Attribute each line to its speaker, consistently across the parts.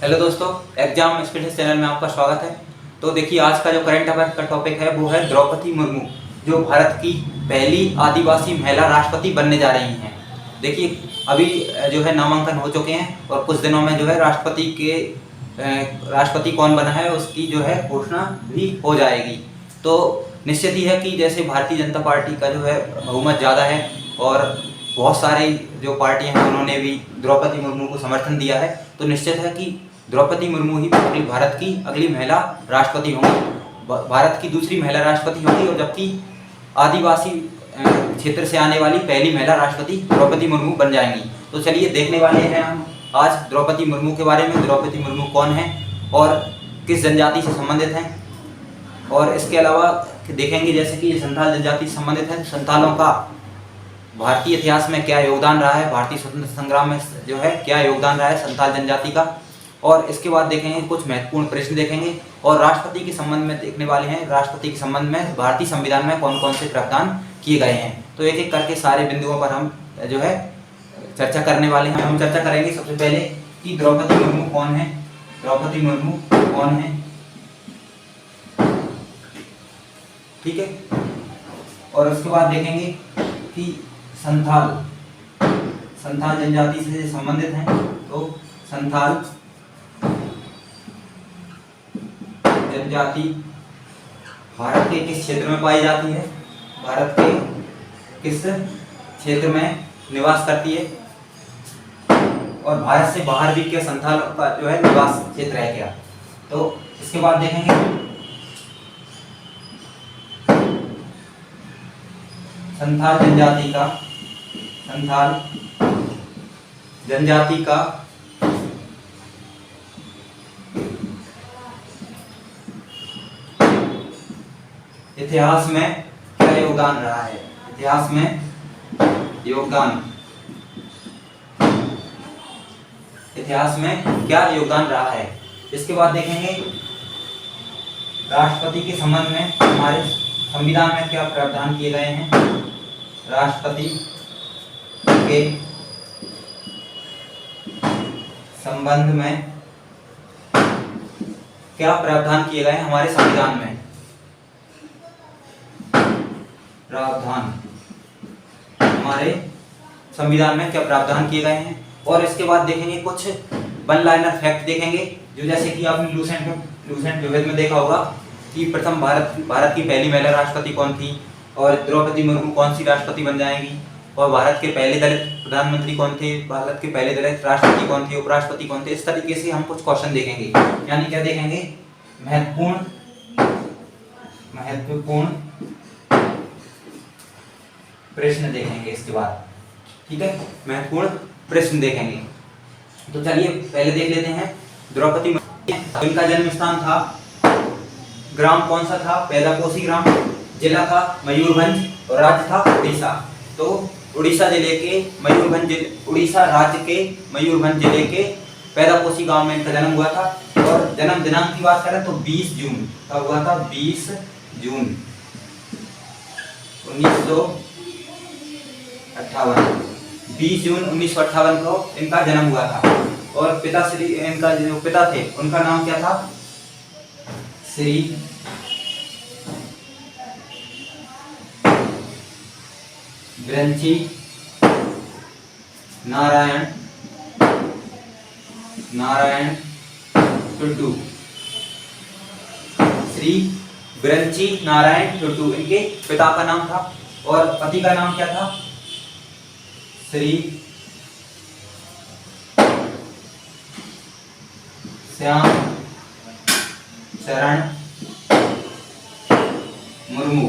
Speaker 1: Hello दोस्तों, exam special channel में आपका स्वागत है। तो देखिए, आज का जो करंट अफेयर का टॉपिक है वो है द्रौपदी मुर्मू, जो भारत की पहली आदिवासी महिला राष्ट्रपति बनने जा रही हैं। देखिए, अभी जो है नामांकन हो चुके हैं और कुछ दिनों में जो है राष्ट्रपति कौन बना है उसकी जो है घोषणा भी हो जाएगी। तो निश्चित ही है कि जैसे भारतीय जनता पार्टी का जो है बहुमत ज़्यादा है और बहुत सारे जो पार्टियां हैं उन्होंने भी द्रौपदी मुर्मू को समर्थन दिया है, तो निश्चित है कि द्रौपदी मुर्मू ही भारत की अगली महिला राष्ट्रपति होंगी, भारत की दूसरी महिला राष्ट्रपति होंगी, और जबकि आदिवासी क्षेत्र से आने वाली पहली महिला राष्ट्रपति द्रौपदी मुर्मू बन जाएंगी। तो चलिए देखने वाले हैं हम आज द्रौपदी मुर्मू के बारे में। द्रौपदी मुर्मू कौन है और किस जनजाति से संबंधित हैं, और इसके अलावा देखेंगे जैसे कि ये संथाल जनजाति से संबंधित है, संथालों का भारतीय इतिहास में क्या योगदान रहा है, भारतीय स्वतंत्रता संग्राम में जो है क्या योगदान रहा है संथाल जनजाति का। और इसके बाद देखेंगे कुछ महत्वपूर्ण प्रश्न देखेंगे, और राष्ट्रपति के संबंध में देखने वाले हैं, राष्ट्रपति के संबंध में भारतीय संविधान में कौन कौन से प्रावधान किए गए हैं। तो एक एक करके सारे बिंदुओं पर हम जो है चर्चा करने वाले हैं। हम चर्चा करेंगे सबसे पहले कि द्रौपदी मुर्मू कौन है। द्रौपदी मुर्मू कौन है, ठीक है। और उसके बाद देखेंगे कि संथाल जनजाति से संबंधित हैं, तो संथाल जनजाति भारत के किस क्षेत्र में पाई जाती है, भारत के किस क्षेत्र में निवास करती है, और भारत से बाहर भी क्या संथाल का जो है निवास क्षेत्र है क्या। तो इसके बाद देखेंगे संथाल जनजाति का इतिहास में क्या योगदान रहा है, इतिहास में क्या योगदान रहा है। इसके बाद देखेंगे राष्ट्रपति के संबंध में हमारे संविधान में क्या प्रावधान किए गए हैं, राष्ट्रपति के संबंध में क्या प्रावधान किए गए हैं हमारे संविधान में, प्रावधान हमारे संविधान में क्या प्रावधान किए गए हैं। और इसके बाद देखेंगे कुछ वन लाइनर फैक्ट देखेंगे, जो जैसे कि आपने लूसेंट विवेद में देखा होगा कि प्रथम भारत की पहली महिला राष्ट्रपति कौन थी, और द्रौपदी मुर्मू कौन सी राष्ट्रपति बन जाएंगी, और भारत के पहले दलित प्रधानमंत्री कौन थे, भारत के पहले दलित राष्ट्रपति कौन थे, उपराष्ट्रपति कौन थे। इस तरीके से हम कुछ क्वेश्चन देखेंगे, यानी क्या देखेंगे, महत्वपूर्ण प्रश्न देखेंगे इसके बाद, ठीक है, महत्वपूर्ण प्रश्न देखेंगे। तो चलिए पहले देख लेते हैं द्रौपदी मुर्मू। इनका जन्म स्थान था, ग्राम कौन सा था, पैदापोशी ग्राम, जिला था मयूरभंज, और राज्य था उड़ीसा। तो उड़ीसा राज्य के मयूरभंज जिले के पैदापोशी गांव में इनका जन्म हुआ था। और जन्म दिनांक की बात करें तो 20 जून कब हुआ था, 20 जून 1958 को इनका जन्म हुआ था। और इनका जो पिता थे उनका नाम क्या था, श्री ब्रंची नारायण टुडू, श्री ब्रंची नारायण टुडू इनके पिता का नाम था। और पति का नाम क्या था, श्री श्याम चरण मुर्मू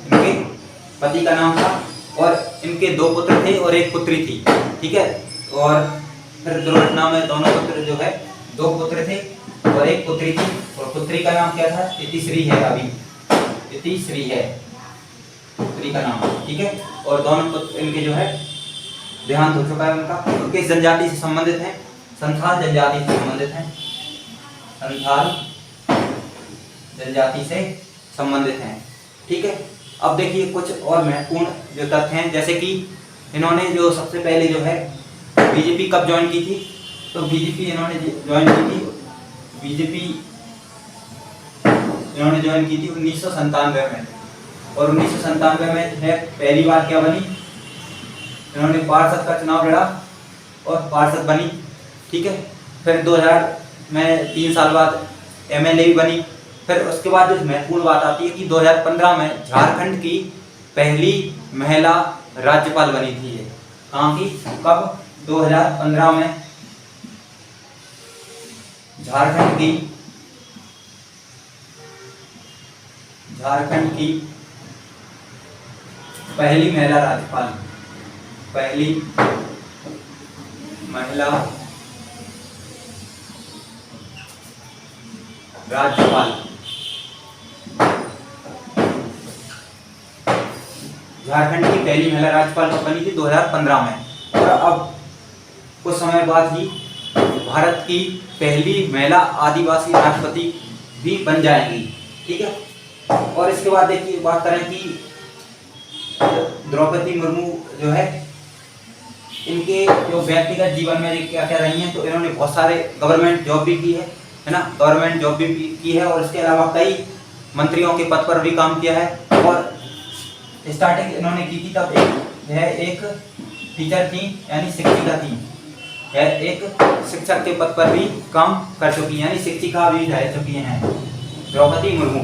Speaker 1: इनके पति का नाम था। और इनके 2 पुत्र थे और 1 पुत्री थी, ठीक है। और फिर दुर्घटना में दोनों पुत्र जो है 2 पुत्र थे और 1 पुत्री थी, और पुत्री का नाम क्या था, इतिश्री है, अभी इतिश्री है पुत्री का नाम, ठीक है। और दोनों पुत्र इनके जो है देहांत हो चुका है उनका। तो किस जनजाति से संबंधित हैं, संथाल जनजाति से संबंधित हैं, संथाल जनजाति से संबंधित हैं, ठीक है। अब देखिए कुछ और महत्वपूर्ण जो तथ्य हैं, जैसे कि इन्होंने जो सबसे पहले जो है बीजेपी कब ज्वाइन की थी, तो बीजेपी इन्होंने ज्वाइन की थी, बीजेपी इन्होंने ज्वाइन की थी 1997 में। और 1997 में जो है पहली बार क्या बनी, इन्होंने पार्षद का चुनाव लड़ा और पार्षद बनी, ठीक है। फिर 2000 में 3 साल बाद एमएलए भी बनी। फिर उसके बाद जो महत्वपूर्ण बात आती है कि 2015 में झारखंड की पहली महिला राज्यपाल बनी थी। ये कहाँ की, कब, 2015 में झारखंड की पहली महिला राज्यपाल, पहली महिला राज्यपाल झारखंड की पहली महिला राज्यपाल कब बनी थी, 2015 में। और अब कुछ समय बाद ही भारत की पहली महिला आदिवासी राष्ट्रपति भी बन जाएंगी, ठीक है। और इसके बाद देखिए बात करें कि द्रौपदी मुर्मू जो है, इनके जो व्यक्तिगत जीवन में क्या क्या रही हैं, तो इन्होंने बहुत सारे गवर्नमेंट जॉब भी की है ना, गवर्नमेंट जॉब भी की है। और इसके अलावा कई मंत्रियों के पद पर भी काम किया है। और स्टार्टिंग इन्होंने की थी तब एक टीचर थी, यानी शिक्षिका थी, एक शिक्षक के पद पर भी काम कर चुकी है, यानी शिक्षिका भी रह चुकी हैं द्रौपदी मुर्मू,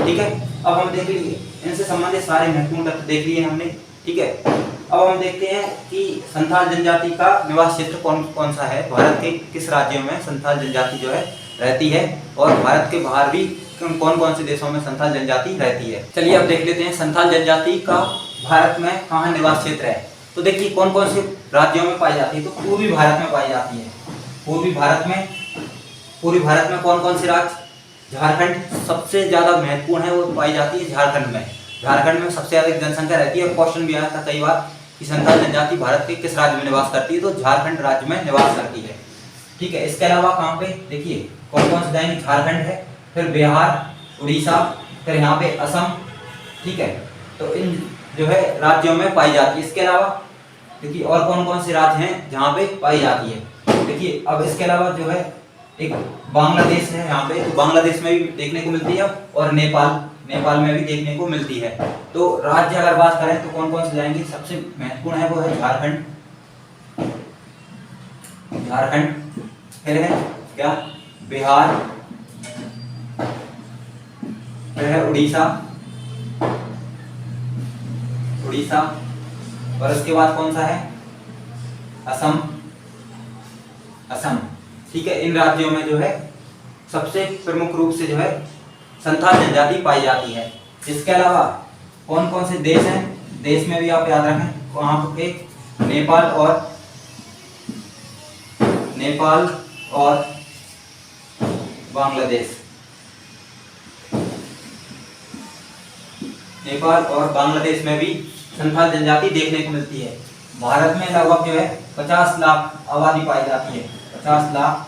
Speaker 1: ठीक है। अब हम देख लिए इनसे संबंधित सारे महत्वपूर्ण तथ्य देख लिए हमने, ठीक है। अब हम देखते हैं कि संथाल जनजाति का निवास क्षेत्र कौन कौन सा है, भारत के किस राज्यों में संथाल जनजाति जो है रहती है, और भारत के बाहर भी कौन कौन से देशों में संथाल जनजाति रहती है। चलिए अब देख लेते हैं संथाल जनजाति का भारत में कहाँ निवास क्षेत्र है। तो देखिए कौन कौन से राज्यों में पाई जाती है, तो पूर्वी भारत में पाई जाती है। पूर्वी भारत में कौन कौन से राज्य, झारखंड सबसे ज्यादा महत्वपूर्ण है, वो पाई जाती है झारखंड में। झारखंड में सबसे अधिक जनसंख्या रहती है। क्वेश्चन भी आया था कई बार कि संथाल जनजाति भारत के किस राज्य में निवास करती है, तो झारखंड राज्य में निवास करती है, ठीक है। इसके अलावा कहाँ पे देखिए कौन कौन से जाएंगे, झारखंड है, फिर बिहार, उड़ीसा, फिर यहाँ पे असम, ठीक है। तो इन जो है राज्यों में पाई जाती है। इसके अलावा देखिए और कौन कौन से राज्य हैं जहाँ पे पाई जाती है। देखिए अब इसके अलावा जो है एक बांग्लादेश है यहाँ पे, तो बांग्लादेश में भी देखने को मिलती है, और नेपाल में भी देखने को मिलती है। तो राज्य अगर बात करें तो कौन कौन से जाएंगे, सबसे महत्वपूर्ण है वो है झारखंड, फिर है क्या, बिहार, फिर है उड़ीसा, और इसके बाद कौन सा है, असम, ठीक है। इन राज्यों में जो है सबसे प्रमुख रूप से जो है संथाल जनजाति पाई जाती है। इसके अलावा कौन कौन से देश हैं, देश में भी आप याद रखें, वहां पे नेपाल और बांग्लादेश, नेपाल और बांग्लादेश में भी संथाल जनजाति देखने को मिलती है। भारत में लगभग जो है 50 लाख आबादी पाई जाती है, 50 लाख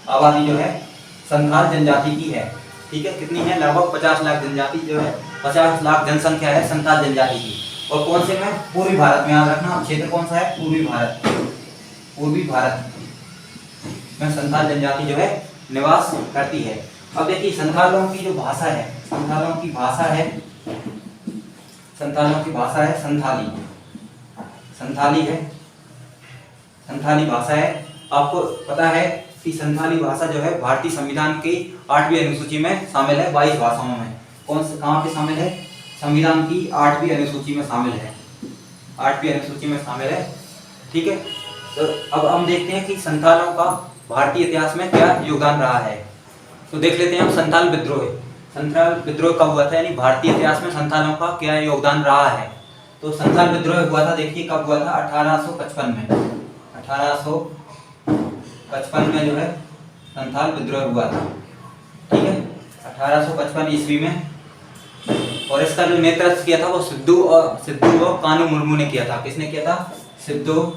Speaker 1: आबादी जो है संथाल जनजाति की है, ठीक है। कितनी है, लगभग 50 लाख जनजाति जो है, 50 लाख जनसंख्या है संथाल जनजाति की। और कौन से में, पूर्वी भारत में, याद रखना क्षेत्र कौन सा है, पूर्वी भारत में संथाल जनजाति जो है निवास करती है। अब देखिए संथालों की जो भाषा है, संथालों की भाषा है संथाली भाषा है। आपको पता है कि संथाली भाषा जो है भारतीय संविधान की 8वीं अनुसूची में शामिल है, 22 भाषाओं में। कौन से कहाँ पे शामिल है, संविधान की 8वीं अनुसूची में शामिल है, 8वीं अनुसूची में शामिल है, ठीक है। तो अब हम देखते हैं कि संथालों का भारतीय इतिहास में क्या योगदान रहा है। तो देख लेते हैं हम संथाल विद्रोह कब हुआ था, यानी भारतीय इतिहास में संथालों का क्या योगदान रहा है। तो संथाल विद्रोह हुआ था, देखिए कब हुआ था, 1855 में, 1855 में जो है संथाल विद्रोह हुआ था, ठीक है, 1855 ईस्वी में। और इसका जो नेतृत्व किया था वो सिद्धू और कानू मुर्मू ने किया था। किसने किया था, सिद्धू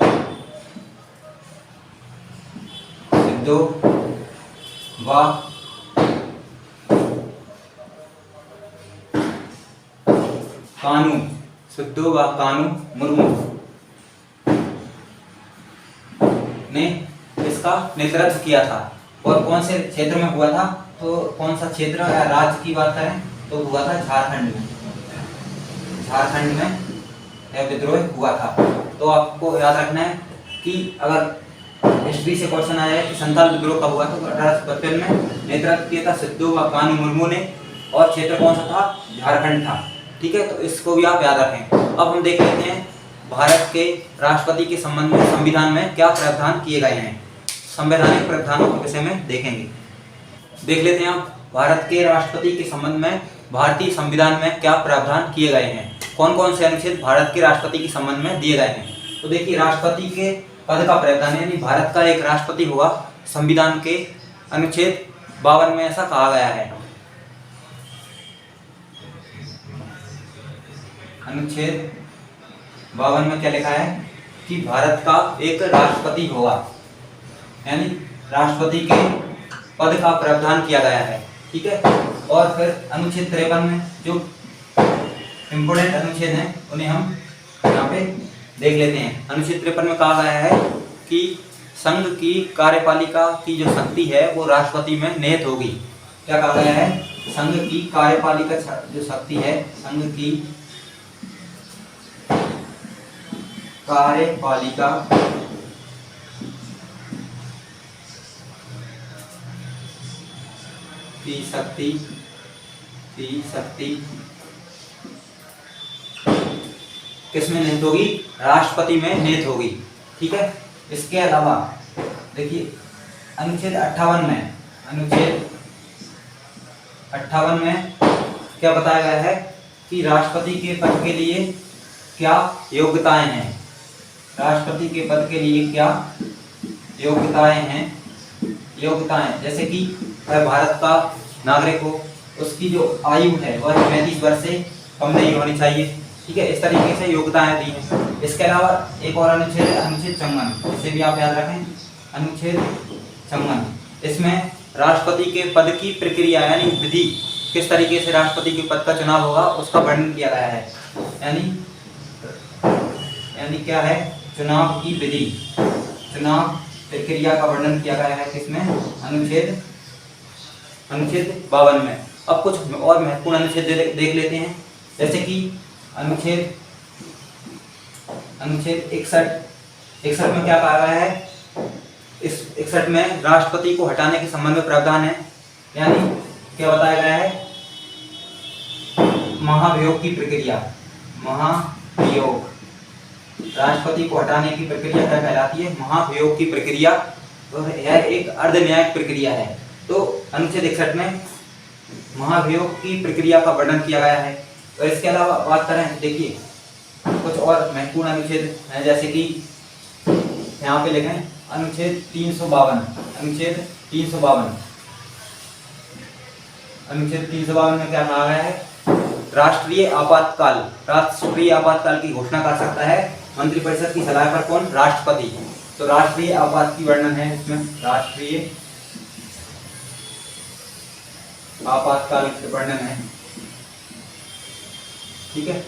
Speaker 1: व कानू मुर्मू, ने इसका नेतृत्व किया था। और कौन से क्षेत्र में हुआ था, तो कौन सा क्षेत्र या राज्य की बात करें तो हुआ था झारखंड में। झारखंड में यह विद्रोह हुआ था। तो आपको याद रखना है कि अगर हिस्ट्री से क्वेश्चन आया है कि संथाल विद्रोह कब हुआ, तो 1855 में नेतृत्व किया था सिद्धू कान्हू मुर्मू ने, और क्षेत्र कौन सा था, झारखंड था। ठीक है, तो इसको भी आप याद रखें। अब हम देख लेते हैं भारत के राष्ट्रपति के संबंध में संविधान में क्या प्रावधान किए गए हैं। संवैधानिक प्रावधानों के विषय में देखेंगे। देख लेते हैं आप भारत के राष्ट्रपति के संबंध में भारतीय संविधान में क्या प्रावधान किए गए हैं, कौन कौन से अनुच्छेद भारत के राष्ट्रपति के संबंध में दिए गए हैं। तो देखिए, राष्ट्रपति के पद का प्रावधान यानी भारत का एक राष्ट्रपति होगा, संविधान के अनुच्छेद 52 में ऐसा कहा गया है। अनुच्छेद 52 में क्या लिखा है कि भारत का एक राष्ट्रपति होगा, यानी राष्ट्रपति के पद का प्रावधान किया गया है। ठीक है, और फिर अनुच्छेद 53 में जो इम्पोर्टेंट अनुच्छेद हैं उन्हें हम यहाँ पे देख लेते हैं। अनुच्छेद 53 में कहा गया है कि संघ की कार्यपालिका की जो शक्ति है वो राष्ट्रपति में निहित होगी। क्या कहा गया है, संघ की कार्यपालिका जो शक्ति है, संघ की कार्यपालिका की शक्ति किसमें निहित होगी, राष्ट्रपति में निहित होगी। ठीक है, इसके अलावा देखिए अनुच्छेद 58 में, अनुच्छेद 58 में क्या बताया गया है कि राष्ट्रपति के पद के लिए क्या योग्यताएं हैं, राष्ट्रपति के पद के लिए क्या योग्यताएं हैं। योग्यताएं जैसे कि वह भारत का नागरिक हो, उसकी जो आयु है वह 35 वर्ष से कम नहीं होनी चाहिए। ठीक है, इस तरीके से योग्यताएं दी हैं। इसके अलावा एक और अनुच्छेद है, अनुच्छेद 54, इसे भी आप याद रखें। अनुच्छेद 54, इसमें राष्ट्रपति के पद की प्रक्रिया यानी विधि, किस तरीके से राष्ट्रपति के पद का चुनाव होगा उसका वर्णन किया गया है। यानी क्या है, चुनाव की विधि, चुनाव प्रक्रिया का वर्णन किया गया है किसमें, अनुच्छेद 52 में। अब कुछ और महत्वपूर्ण अनुच्छेद देख लेते हैं, जैसे कि अनुच्छेद 61 में क्या कहा गया है, इस 61 में राष्ट्रपति को हटाने के संबंध में प्रावधान है। यानी क्या बताया गया है, महाभियोग की प्रक्रिया, महाभियोग, राष्ट्रपति को हटाने की प्रक्रिया क्या कहलाती है, महाभियोग की प्रक्रिया। तो यह एक अर्धन्यायिक प्रक्रिया है। तो अनुच्छेद 61 में महाभियोग की प्रक्रिया का वर्णन किया गया है। और इसके अलावा बात करें, देखिए कुछ और महत्वपूर्ण अनुच्छेद हैं, जैसे कि यहाँ पे लिखें अनुच्छेद 352, अनुच्छेद 352, अनुच्छेद 352 में क्या कहा गया है, राष्ट्रीय आपातकाल की घोषणा कर सकता है मंत्रिपरिषद की सलाह पर कौन, राष्ट्रपति। तो राष्ट्रीय आपात की वर्णन है इसमें, राष्ट्रीय आपातकाल का वर्णन है। ठीक है,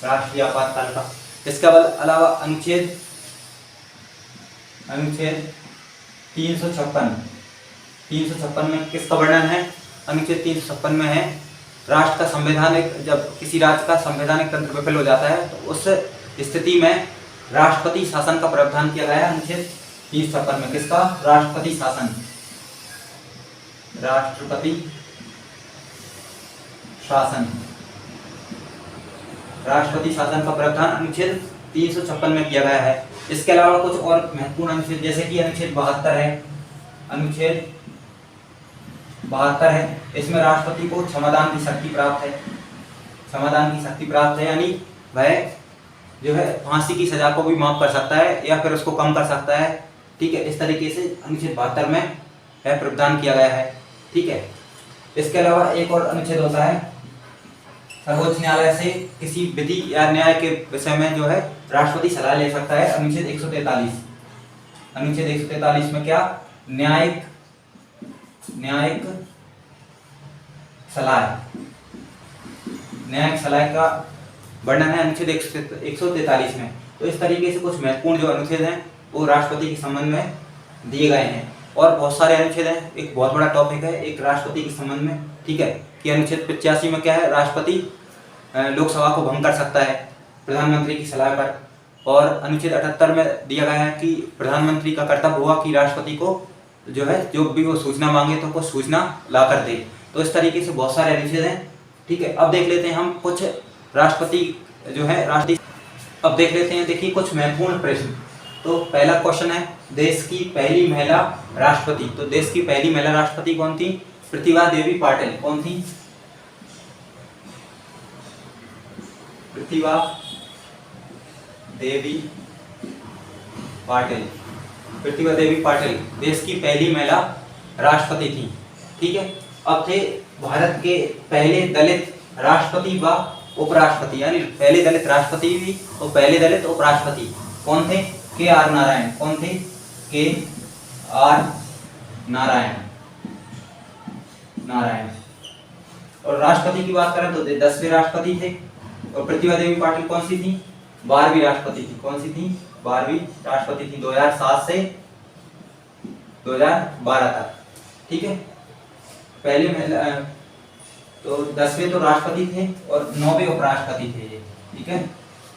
Speaker 1: राष्ट्रीय आपातकाल का। इसके अलावा अनुच्छेद 356 में किसका वर्णन है, अनुच्छेद 356 में है राष्ट्र का संवैधानिक, जब किसी राज्य का संवैधानिक तंत्र विफल हो जाता है तो उस स्थिति में राष्ट्रपति शासन का प्रावधान किया गया है। अनुच्छेद 356 में किसका, राष्ट्रपति शासन, राष्ट्रपति शासन, राष्ट्रपति शासन का प्रावधान अनुच्छेद 356 में किया गया है। इसके अलावा कुछ और महत्वपूर्ण अनुच्छेद, जैसे कि अनुच्छेद 72 है, अनुच्छेद 72 है, इसमें राष्ट्रपति को क्षमादान की शक्ति प्राप्त है, क्षमादान की शक्ति प्राप्त है, यानी वह जो है फांसी की सजा को भी माफ कर सकता है या फिर उसको कम कर सकता है। ठीक है, इस तरीके से अनुच्छेद 72 में यह प्रावधान किया गया है। ठीक है, इसके अलावा एक और अनुच्छेद होता है, सर्वोच्च न्यायालय से किसी विधि या न्याय के विषय में जो है राष्ट्रपति सलाह ले सकता है। अनुच्छेद 143, अनुच्छेद 143 में क्या, न्यायिक सलाह, न्यायिक सलाह का वर्णन है अनुच्छेद 143 में। तो इस तरीके से कुछ महत्वपूर्ण जो अनुच्छेद हैं वो राष्ट्रपति के संबंध में दिए गए हैं। और बहुत सारे अनुच्छेद हैं, एक बहुत बड़ा टॉपिक है एक राष्ट्रपति के संबंध में, ठीक है, कि अनुच्छेद 85 में क्या है, राष्ट्रपति लोकसभा को भंग कर सकता है प्रधानमंत्री की सलाह पर। और अनुच्छेद 78 में दिया गया है कि प्रधानमंत्री का कर्तव्य हुआ कि राष्ट्रपति को जो है जो भी वो सूचना मांगे तो वो सूचना ला कर दे। तो इस तरीके से बहुत सारे अनुच्छेद हैं, ठीक है। अब देख लेते हैं हम कुछ राष्ट्रपति जो है राष्ट्रपति, अब देख लेते हैं, देखिए कुछ महत्वपूर्ण प्रश्न। तो पहला क्वेश्चन है, देश की पहली महिला राष्ट्रपति। तो देश की पहली महिला राष्ट्रपति कौन थी? प्रतिभा देवी पाटिल। कौन थी? प्रतिभा देवी पाटिल। प्रतिभा देवी पाटिल देश की पहली महिला राष्ट्रपति थी, ठीक है। अब थे भारत के पहले दलित राष्ट्रपति व उपराष्ट्रपति, यानी पहले दलित राष्ट्रपति भी और पहले दलित उपराष्ट्रपति कौन थे? के.आर. नारायण। कौन थे? के.आर. नारायण। और राष्ट्रपति की बात करें तो 10वें राष्ट्रपति थे। और प्रतिभा देवी पाटिल कौन सी थी? 12वीं राष्ट्रपति थी। कौन सी थी? 12वीं राष्ट्रपति थी, 2007 से 2012 तक, ठीक है। पहले महिला तो 10वें तो राष्ट्रपति थे और 9वें उपराष्ट्रपति थे ये, ठीक है।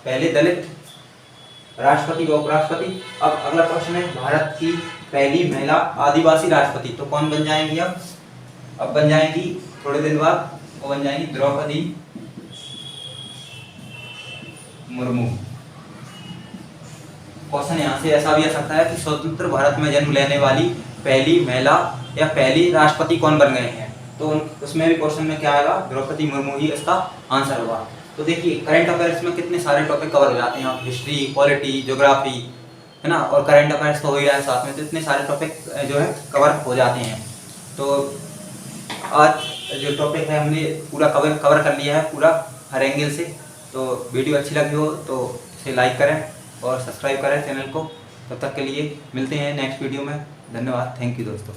Speaker 1: पहले दलित राष्ट्रपति व उपराष्ट्रपति। अब अगला क्वेश्चन है, भारत की पहली महिला आदिवासी राष्ट्रपति। तो कौन बन जाएंगी? अब बन जाएंगी थोड़े दिन बाद, वो बन जाएंगी द्रौपदी मुर्मू। क्वेश्चन यहाँ से ऐसा भी आ सकता है कि स्वतंत्र भारत में जन्म लेने वाली पहली महिला या पहली राष्ट्रपति कौन बन गए हैं? तो उसमें भी क्वेश्चन में क्या आएगा? द्रौपदी मुर्मू ही इसका आंसर होगा। तो देखिए करंट अफेयर्स में कितने सारे टॉपिक कवर हो जाते हैं, हिस्ट्री, पॉलिटी, ज्योग्राफी, है ना, और करंट अफेयर्स तो हो ही रहा है साथ में, तो इतने सारे टॉपिक जो है कवर हो जाते हैं। तो आज जो टॉपिक है हमने पूरा कवर कर लिया है, पूरा हर एंगल से। तो वीडियो अच्छी लगी हो तो इसे लाइक करें और सब्सक्राइब करें चैनल को। तब तक के लिए मिलते हैं नेक्स्ट वीडियो में। धन्यवाद, थैंक यू दोस्तों।